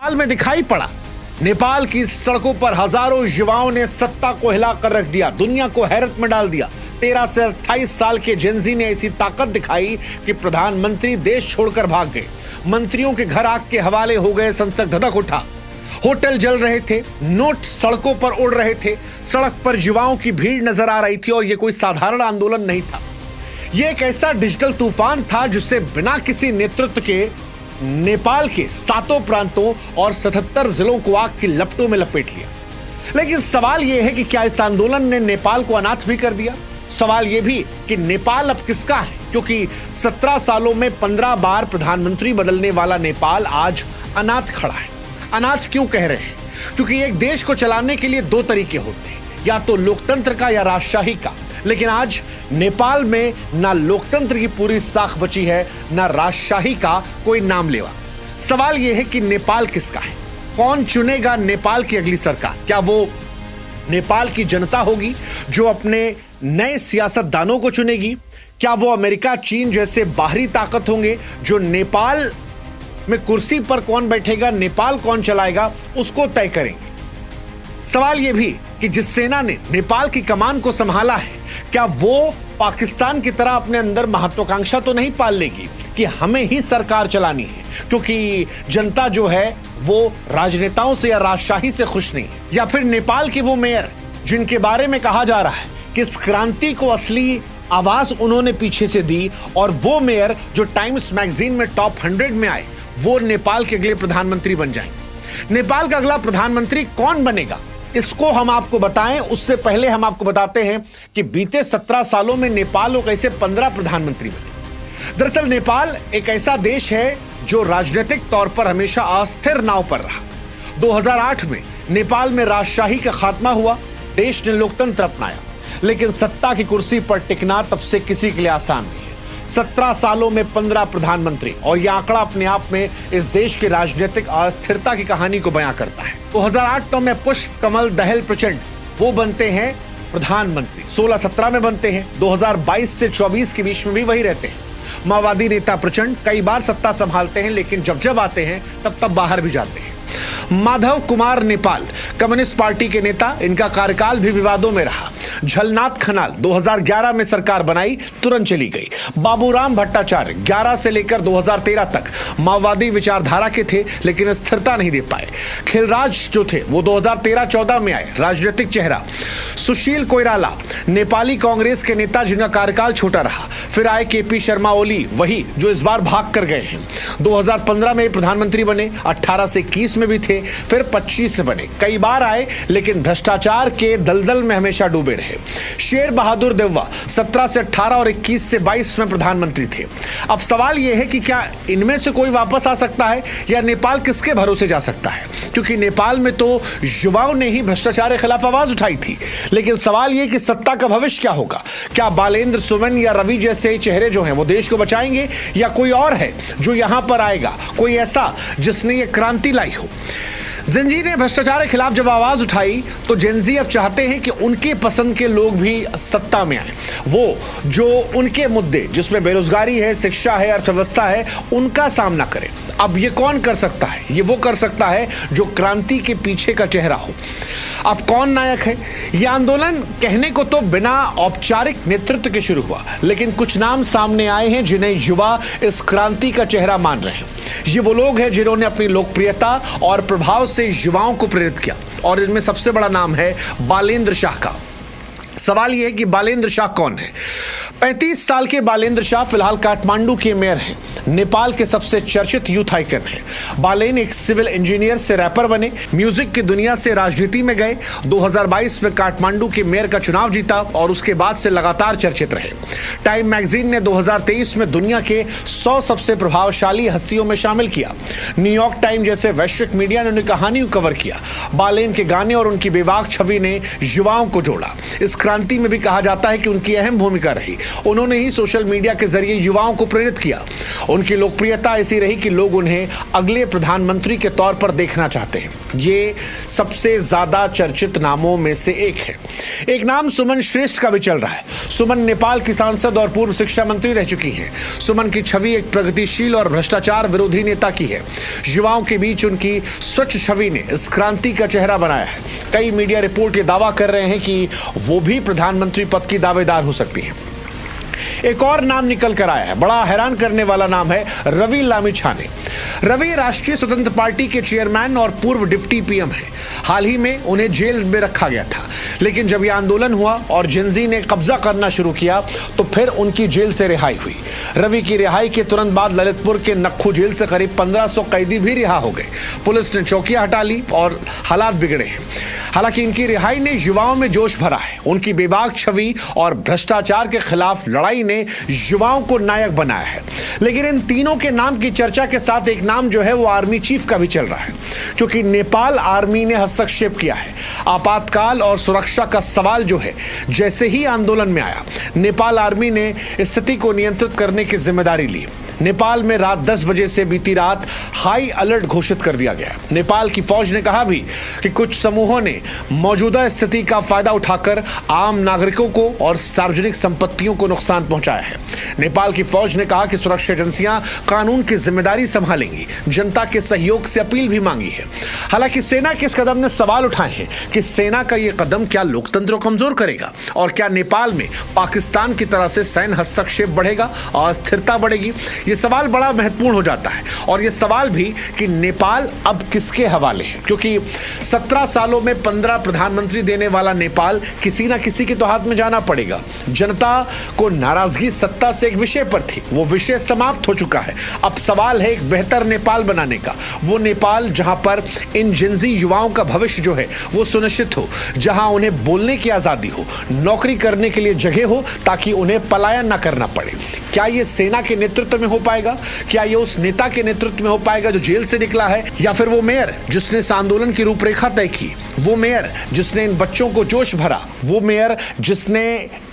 नेपाल में दिखाई पड़ा। नेपाल की सड़कों पर हजारों युवाओं ने सत्ता को हिलाकर रख दिया, दुनिया को हैरत में डाल दिया। 13 से 28 साल के जेनजी ने ऐसी ताकत दिखाई कि प्रधानमंत्री देश छोड़कर भाग गए। मंत्रियों के घर आग के हवाले हो गए, संसद धधक उठा, होटल जल रहे थे, नोट सड़कों पर उड़ रहे थे, सड़क पर युवाओं की भीड़ नजर आ रही थी और यह कोई साधारण आंदोलन नहीं था। यह एक ऐसा डिजिटल तूफान था जिसे बिना किसी नेतृत्व के नेपाल के 7 प्रांतों और 77 जिलों को आग की लपटों में लपेट लिया। लेकिन सवाल यह है कि क्या इस आंदोलन ने नेपाल को अनाथ भी कर दिया? सवाल यह भी कि नेपाल अब किसका है, क्योंकि 17 सालों में 15 बार प्रधानमंत्री बदलने वाला नेपाल आज अनाथ खड़ा है। अनाथ क्यों कह रहे हैं? क्योंकि एक देश को चलाने के लिए 2 तरीके होते हैं, या तो लोकतंत्र का या राजशाही का। लेकिन आज नेपाल में ना लोकतंत्र की पूरी साख बची है, ना राजशाही का कोई नाम लेवा। सवाल यह है कि नेपाल किसका है? कौन चुनेगा नेपाल की अगली सरकार? क्या वो नेपाल की जनता होगी जो अपने नए सियासतदानों को चुनेगी? क्या वो अमेरिका, चीन जैसे बाहरी ताकत होंगे जो नेपाल में कुर्सी पर कौन बैठेगा, नेपाल कौन चलाएगा, उसको तय करेंगे? सवाल यह भी कि जिस सेना ने नेपाल की कमान को संभाला है, क्या वो पाकिस्तान की तरह अपने अंदर महत्वाकांक्षा तो नहीं पाल लेगी कि हमें ही सरकार चलानी है, क्योंकि जनता जो है वो राजनेताओं से या राजशाही से खुश नहीं है? या फिर नेपाल के वो मेयर जिनके बारे में कहा जा रहा है कि इस क्रांति को असली आवाज उन्होंने पीछे से दी, और वो मेयर जो टाइम्स मैगजीन में टॉप 100 में आए, वो नेपाल के अगले प्रधानमंत्री बन जाएंगे। नेपाल का अगला प्रधानमंत्री कौन बनेगा, इसको हम आपको बताएं उससे पहले हम आपको बताते हैं कि बीते 17 सालों में नेपाल को कैसे 15 प्रधानमंत्री बने। दरअसल नेपाल एक ऐसा देश है जो राजनीतिक तौर पर हमेशा अस्थिर नाव पर रहा। 2008 में नेपाल में राजशाही का खात्मा हुआ, देश ने लोकतंत्र अपनाया, लेकिन सत्ता की कुर्सी पर टिकना तब से किसी के लिए आसान नहीं है। 17 सालों में 15 प्रधानमंत्री, और यह आंकड़ा अपने आप में इस देश की राजनीतिक अस्थिरता की कहानी को बयां करता है। 2008 में पुष्प कमल दहल प्रचंड वो बनते हैं प्रधानमंत्री, 16-17 में बनते हैं, 2022 से 24 के बीच में भी वही रहते हैं। माओवादी नेता प्रचंड कई बार सत्ता संभालते हैं, लेकिन जब आते हैं तब बाहर भी जाते हैं। माधव कुमार नेपाल कम्युनिस्ट पार्टी के नेता, इनका कार्यकाल भी विवादों में रहा। झलनाथ खनाल 2011 में सरकार बनाई, तुरंत चली गई। बाबूराम भट्टाचार्य 11 से लेकर 2013 तक माओवादी विचारधारा के थे, लेकिन स्थिरता नहीं दे पाए। खिलराज जो थे वो 2013-14 में आए, राजनीतिक चेहरा। सुशील कोइराला नेपाली कांग्रेस के नेता जिनका कार्यकाल छोटा रहा। फिर आए केपी शर्मा ओली, वही जो इस बार भाग कर गए हैं। 2015 में प्रधानमंत्री बने, 18 से 21 में भी थे, फिर 25 से बने। कई बार आए, लेकिन भ्रष्टाचार के दलदल में हमेशा डूबे रहे। शेर बहादुर देववा 17 से 18 और 21 से 22 में प्रधानमंत्री थे। अब सवाल यह है कि क्या इनमें से कोई वापस आ सकता है, या नेपाल किसके भरोसे जा सकता है? क्योंकि नेपाल में तो युवाओं ने ही भ्रष्टाचार के खिलाफ आवाज उठाई थी। लेकिन सवाल यह कि सत्ता का भविष्य क्या होगा? क्या बालेंद्र सुमन या रवि जैसे चेहरे जो हैं वो देश को बचाएंगे, या कोई और है जो यहां पर आएगा, कोई ऐसा जिसने ये क्रांति लाई हो? जेनजी ने भ्रष्टाचार के खिलाफ जब आवाज उठाई तो जेनजी अब चाहते हैं कि उनके पसंद के लोग भी सत्ता में आए, वो जो उनके मुद्दे जिसमें बेरोजगारी है, शिक्षा है, अर्थव्यवस्था है, उनका सामना करें। अब ये कौन कर सकता है? ये वो कर सकता है जो क्रांति के पीछे का चेहरा हो। अब कौन नायक है? यह आंदोलन कहने को तो बिना औपचारिक नेतृत्व के शुरू हुआ, लेकिन कुछ नाम सामने आए हैं जिन्हें युवा इस क्रांति का चेहरा मान रहे हैं। ये वो लोग हैं जिन्होंने अपनी लोकप्रियता और प्रभाव से युवाओं को प्रेरित किया, और इनमें सबसे बड़ा नाम है बालेंद्र शाह का। सवाल यह है कि बालेंद्र शाह कौन है? 35 साल के बालेंद्र शाह फिलहाल काठमांडू के मेयर हैं। नेपाल के सबसे चर्चित यूथ आइकन हैं। बालेन एक सिविल इंजीनियर से रैपर बने, म्यूजिक की दुनिया से राजनीति में गए, 2022 में काठमांडू के मेयर का चुनाव जीता और उसके बाद से लगातार चर्चित रहे। टाइम मैगजीन ने 2023 में दुनिया के 100 सबसे प्रभावशाली हस्तियों में शामिल किया। न्यूयॉर्क टाइम जैसे वैश्विक मीडिया ने उनकी कहानी को कवर किया। बालेन के गाने और उनकी बेबाक छवि ने युवाओं को जोड़ा। इस क्रांति में भी कहा जाता है कि उनकी अहम भूमिका रही। उन्होंने ही सोशल मीडिया के जरिए युवाओं को प्रेरित किया। उनकी लोकप्रियता ऐसी रही कि लोग उन्हें अगले प्रधानमंत्री के तौर पर देखना चाहते हैं। ये सबसे ज्यादा चर्चित नामों में से एक है। एक नाम सुमन श्रेष्ठ का भी चल रहा है। सुमन नेपाल की सांसद और पूर्व शिक्षा मंत्री रह चुकी हैं। सुमन की छवि एक प्रगतिशील और भ्रष्टाचार विरोधी नेता की है। युवाओं के बीच उनकी स्वच्छ छवि ने इस क्रांति का चेहरा बनाया है। कई मीडिया रिपोर्ट ये दावा कर रहे हैं कि वो भी प्रधानमंत्री पद की दावेदार हो सकती हैं। एक और नाम निकल कर आया है। बड़ा हैरान करने वाला नाम है रवि लामिछाने। रवि राष्ट्रीय स्वतंत्र पार्टी के चेयरमैन और पूर्व डिप्टी पीएम हैं। हाल ही में उन्हें जेल में रखा गया था, लेकिन जब यह आंदोलन हुआ और जेनजी ने कब्जा करना शुरू किया तो फिर उनकी जेल से रिहाई हुई। रवि की रिहाई के तुरंत बाद ललितपुर के नक्खू जेल से करीब 1500 कैदी भी रिहा हो गए। पुलिस ने चौकियां हटा ली और हालात बिगड़े हैं। हालांकि इनकी रिहाई ने युवाओं में जोश भरा है। उनकी बेबाक छवि और भ्रष्टाचार के खिलाफ लड़ाई ने युवाओं को नायक बनाया है। लेकिन इन तीनों के नाम की चर्चा के साथ एक नाम जो है वो आर्मी चीफ का भी चल रहा है, क्योंकि नेपाल आर्मी ने हस्तक्षेप किया है। आपातकाल और सुरक्षा का सवाल जो है, जैसे ही आंदोलन में आया, नेपाल आर्मी ने स्थिति को नियंत्रित करने की जिम्मेदारी ली। नेपाल में रात 10 बजे से बीती रात हाई अलर्ट घोषित कर दिया गया। नेपाल की फौज ने कहा भी कि कुछ समूहों ने मौजूदा स्थिति का फायदा उठाकर आम नागरिकों को और सार्वजनिक संपत्तियों को नुकसान पहुंचाया है। नेपाल की फौज ने कहा कि सुरक्षा एजेंसियां कानून की जिम्मेदारी संभालेंगी। जनता के सहयोग से अपील भी मांगी है। हालांकि सेना के इस कदम ने सवाल उठाए हैं कि सेना का यह कदम क्या लोकतंत्र को कमजोर करेगा और क्या नेपाल में पाकिस्तान की तरह से सैन्य हस्तक्षेप बढ़ेगा, अस्थिरता बढ़ेगी। ये सवाल बड़ा महत्वपूर्ण हो जाता है। और ये सवाल भी कि नेपाल अब किसके हवाले है, क्योंकि 17 सालों में 15 प्रधानमंत्री देने वाला नेपाल किसी ना किसी के तो हाथ में जाना पड़ेगा। जनता को नाराजगी सत्ता से एक विषय पर थी, वो विषय समाप्त हो चुका है। अब सवाल है एक बेहतर नेपाल बनाने का, वो नेपाल जहां पर इन जिंजी युवाओं का भविष्य जो है वो सुनिश्चित हो, जहां उन्हें बोलने की आजादी हो, नौकरी करने के लिए जगह हो, ताकि उन्हें पलायन ना करना पड़े। क्या ये सेना के नेतृत्व में हो पाएगा? क्या ये उस नेता के नेतृत्व में हो पाएगा जो जेल से निकला है, या फिर वो मेयर जिसने इस आंदोलन की रूपरेखा तय की, वो मेयर जिसने इन बच्चों को जोश भरा, वो मेयर जिसने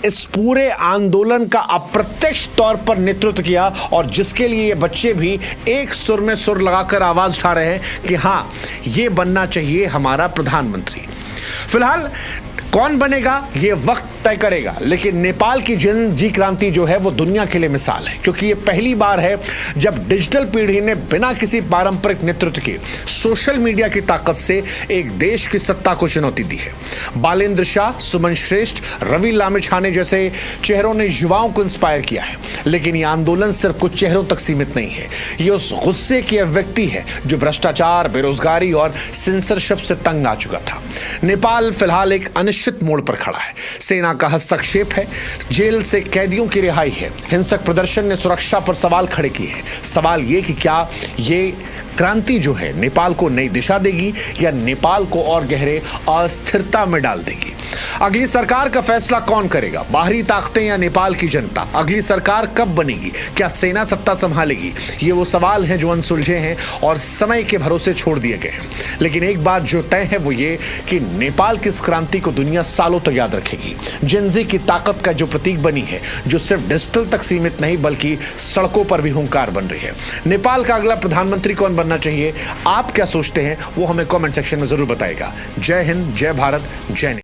इस पूरे आंदोलन का अप्रत्यक्ष तौर पर नेतृत्व किया और जिसके लिए ये बच्चे भी एक सुर में सुर लगाकर आवाज उठा रहे हैं कि हां, ये बनना चाहिए हमारा प्रधानमंत्री। फिलहाल कौन बनेगा ये वक्त तय करेगा, लेकिन नेपाल की जन जी क्रांति जो है वो दुनिया के लिए मिसाल है, क्योंकि ये पहली बार है जब डिजिटल पीढ़ी ने बिना किसी पारंपरिक नेतृत्व के सोशल मीडिया की ताकत से एक देश की सत्ता को चुनौती दी है। बालेंद्र शाह, सुमन श्रेष्ठ, रवि लामिछाने जैसे चेहरों ने युवाओं को इंस्पायर किया है। लेकिन ये आंदोलन सिर्फ कुछ चेहरों तक सीमित नहीं है, ये उस गुस्से की अभिव्यक्ति है जो भ्रष्टाचार, बेरोजगारी और सेंसरशिप से तंग आ चुका था। नेपाल फिलहाल एक अनिश्चित मोड़ पर खड़ा है। सेना का हस्तक्षेप है, जेल से कैदियों की रिहाई है, हिंसक प्रदर्शन ने सुरक्षा पर सवाल खड़े किए हैं। सवाल ये कि क्या ये क्रांति जो है नेपाल को नई दिशा देगी या नेपाल को और गहरे अस्थिरता में डाल देगी? अगली सरकार का फैसला कौन करेगा, बाहरी ताकतें या नेपाल की जनता? अगली सरकार कब बनेगी? क्या सेना सत्ता संभालेगी? ये वो सवाल हैं जो अनसुलझे हैं और समय के भरोसे छोड़ दिए गए हैं। लेकिन एक बात जो तय है वो ये कि नेपाल की इस क्रांति को दुनिया सालों तक याद रखेगी। जेनजी की ताकत का जो प्रतीक बनी है, जो सिर्फ डिजिटल तक सीमित नहीं बल्कि सड़कों पर भी हुंकार बन रही है। नेपाल का अगला प्रधानमंत्री कौन बनना चाहिए, आप क्या सोचते हैं वो हमें कमेंट सेक्शन में जरूर बताइएगा। जय हिंद, जय भारत, जय